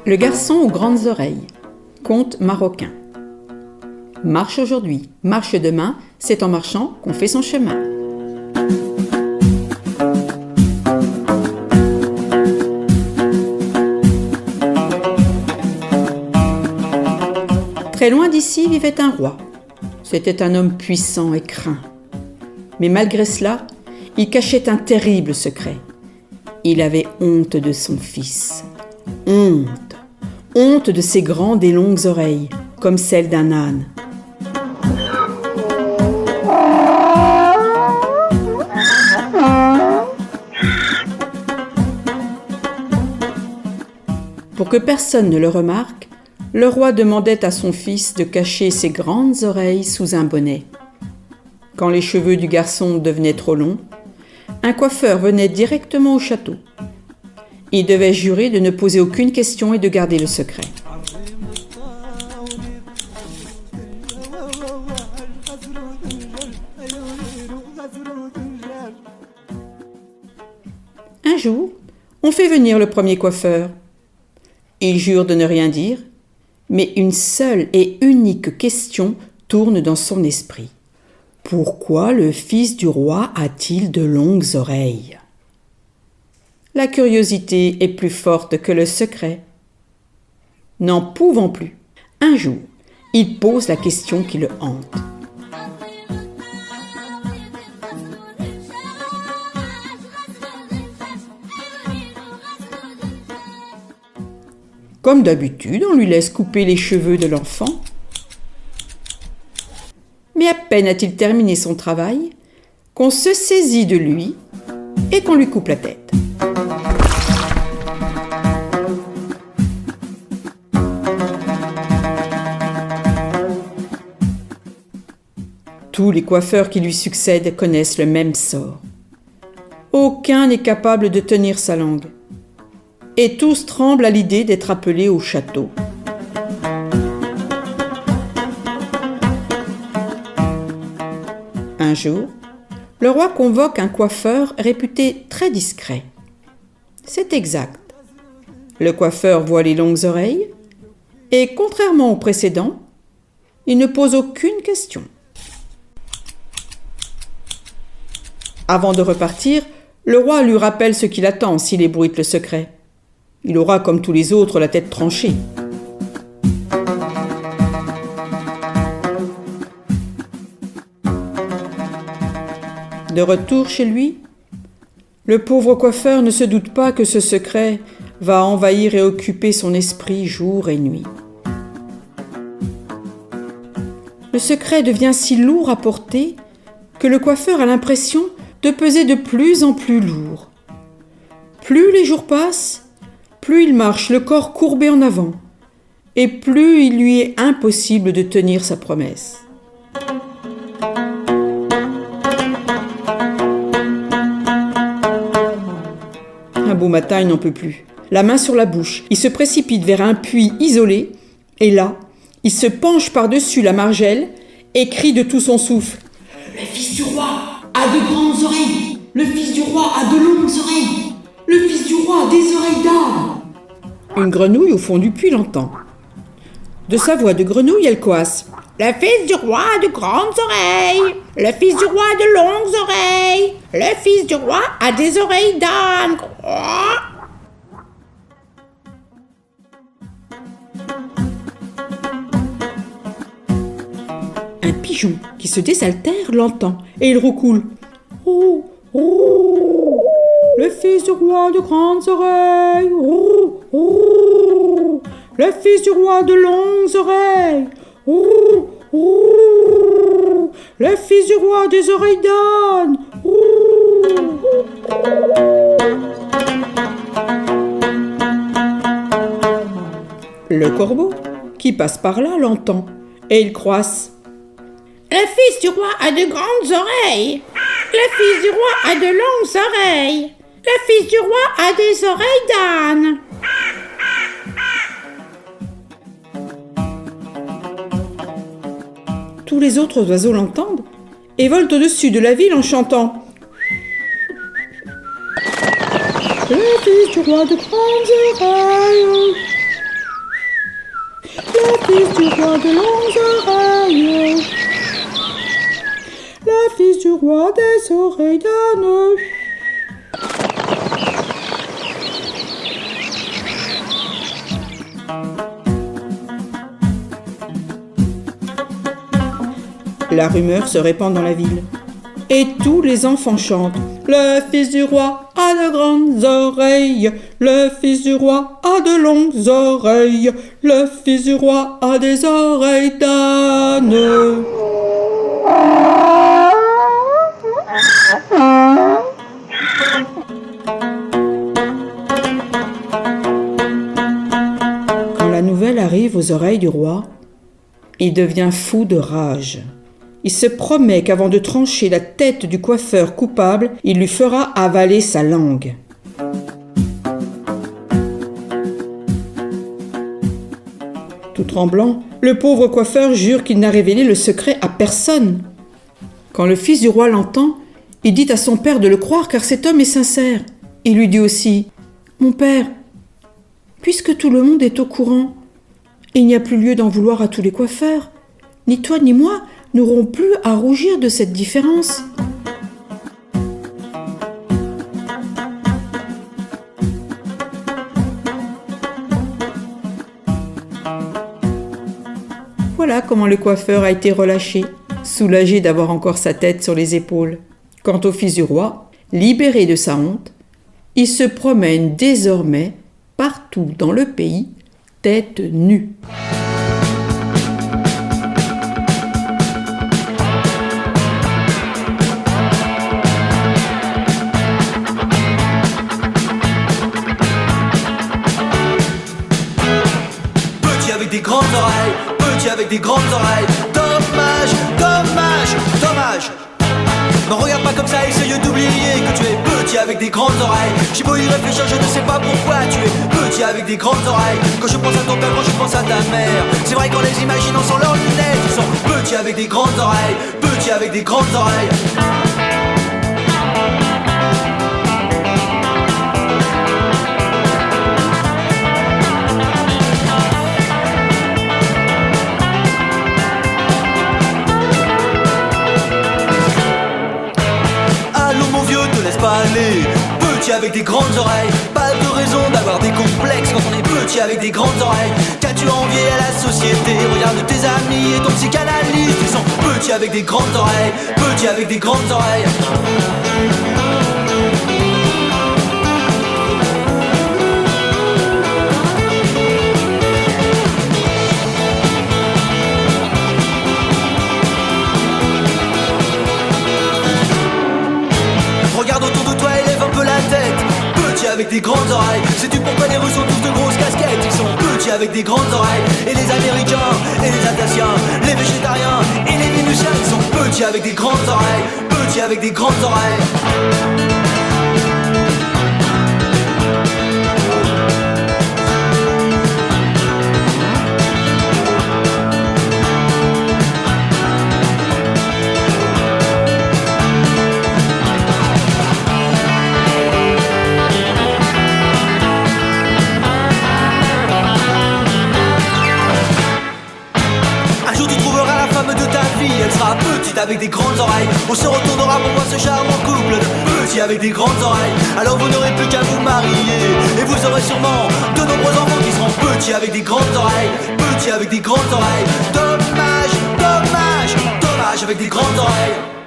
Le garçon aux grandes oreilles. Conte marocain. Marche aujourd'hui, marche demain, c'est en marchant qu'on fait son chemin. Très loin d'ici vivait un roi. C'était un homme puissant et craint. Mais malgré cela, il cachait un terrible secret. Il avait honte de son fils. Honte de ses grandes et longues oreilles, comme celles d'un âne. Pour que personne ne le remarque, le roi demandait à son fils de cacher ses grandes oreilles sous un bonnet. Quand les cheveux du garçon devenaient trop longs, un coiffeur venait directement au château. Il devait jurer de ne poser aucune question et de garder le secret. Un jour, on fait venir le premier coiffeur. Il jure de ne rien dire, mais une seule et unique question tourne dans son esprit. Pourquoi le fils du roi a-t-il de longues oreilles ? La curiosité est plus forte que le secret. N'en pouvant plus, un jour, il pose la question qui le hante. Comme d'habitude, on lui laisse couper les cheveux de l'enfant. Mais à peine a-t-il terminé son travail qu'on se saisit de lui et qu'on lui coupe la tête. Tous les coiffeurs qui lui succèdent connaissent le même sort. Aucun n'est capable de tenir sa langue. Et tous tremblent à l'idée d'être appelés au château. Un jour, le roi convoque un coiffeur réputé très discret. C'est exact. Le coiffeur voit les longues oreilles et, contrairement au précédent, il ne pose aucune question. Avant de repartir, le roi lui rappelle ce qu'il attend s'il ébruite le secret. Il aura, comme tous les autres, la tête tranchée. De retour chez lui, le pauvre coiffeur ne se doute pas que ce secret va envahir et occuper son esprit jour et nuit. Le secret devient si lourd à porter que le coiffeur a l'impression de peser de plus en plus lourd. Plus les jours passent, plus il marche le corps courbé en avant, et plus il lui est impossible de tenir sa promesse. Un beau matin, il n'en peut plus. La main sur la bouche, il se précipite vers un puits isolé, et là, il se penche par-dessus la margelle et crie de tout son souffle. « Le fils du roi a de grandes oreilles. Le fils du roi a de longues oreilles. Le fils du roi a des oreilles d'âne. » Une grenouille au fond du puits l'entend. De sa voix de grenouille, elle coasse. « Le fils du roi a de grandes oreilles. Le fils du roi a de longues oreilles. Le fils du roi a des oreilles d'âne. » Un pigeon qui se désaltère l'entend et il roucoule. « Oh, oh, le fils du roi a de grandes oreilles. Oh, oh, le fils du roi a de longues oreilles. Oh, oh, le fils du roi a des oreilles d'âne. Oh. » Le corbeau, qui passe par là, l'entend et il croasse. « Le fils du roi a de grandes oreilles. Le fils du roi a de longues oreilles. Le fils du roi a des oreilles d'âne. » Tous les autres oiseaux l'entendent et vole au-dessus de la ville en chantant. Le fils du roi de grandes oreilles, le fils du roi de longues oreilles, le fils du roi des oreilles d'âne. La rumeur se répand dans la ville. Et tous les enfants chantent. Le fils du roi a de grandes oreilles. Le fils du roi a de longues oreilles. Le fils du roi a des oreilles d'âne. Quand la nouvelle arrive aux oreilles du roi, il devient fou de rage. Il se promet qu'avant de trancher la tête du coiffeur coupable, il lui fera avaler sa langue. Tout tremblant, le pauvre coiffeur jure qu'il n'a révélé le secret à personne. Quand le fils du roi l'entend, il dit à son père de le croire car cet homme est sincère. Il lui dit aussi « Mon père, puisque tout le monde est au courant, il n'y a plus lieu d'en vouloir à tous les coiffeurs. Ni toi ni moi n'aurons plus à rougir de cette différence. » Voilà comment le coiffeur a été relâché, soulagé d'avoir encore sa tête sur les épaules. Quant au fils du roi, libéré de sa honte, il se promène désormais partout dans le pays, tête nue. Avec des grandes oreilles, petit avec des grandes oreilles. Dommage, dommage, dommage. Ne regarde pas comme ça, essaye d'oublier que tu es petit avec des grandes oreilles. J'ai beau y réfléchir, je ne sais pas pourquoi tu es petit avec des grandes oreilles. Quand je pense à ton père, quand je pense à ta mère, c'est vrai qu'en les imaginant sans leurs lunettes, ils sont petits avec des grandes oreilles, petits avec des grandes oreilles. Petit avec des grandes oreilles, pas de raison d'avoir des complexes quand on est petit avec des grandes oreilles. Qu'as-tu envié à la société? Regarde tes amis et ton psychanalyste, ils sont petits avec des grandes oreilles, petits avec des grandes oreilles. Regarde autour de toi, élève un peu la tête. Petit avec des grandes oreilles. Sais-tu pourquoi les Russes ont tous de grosses casquettes? Ils sont petits avec des grandes oreilles. Et les Américains, et les Alsaciens, les végétariens, et les Vénusiens, ils sont petits avec des grandes oreilles. Petits avec des grandes oreilles. Elle sera petite avec des grandes oreilles. On se retournera pour voir ce charmant couple de petits avec des grandes oreilles. Alors vous n'aurez plus qu'à vous marier et vous aurez sûrement de nombreux enfants qui seront petits avec des grandes oreilles. Petits avec des grandes oreilles. Dommage, dommage, dommage avec des grandes oreilles.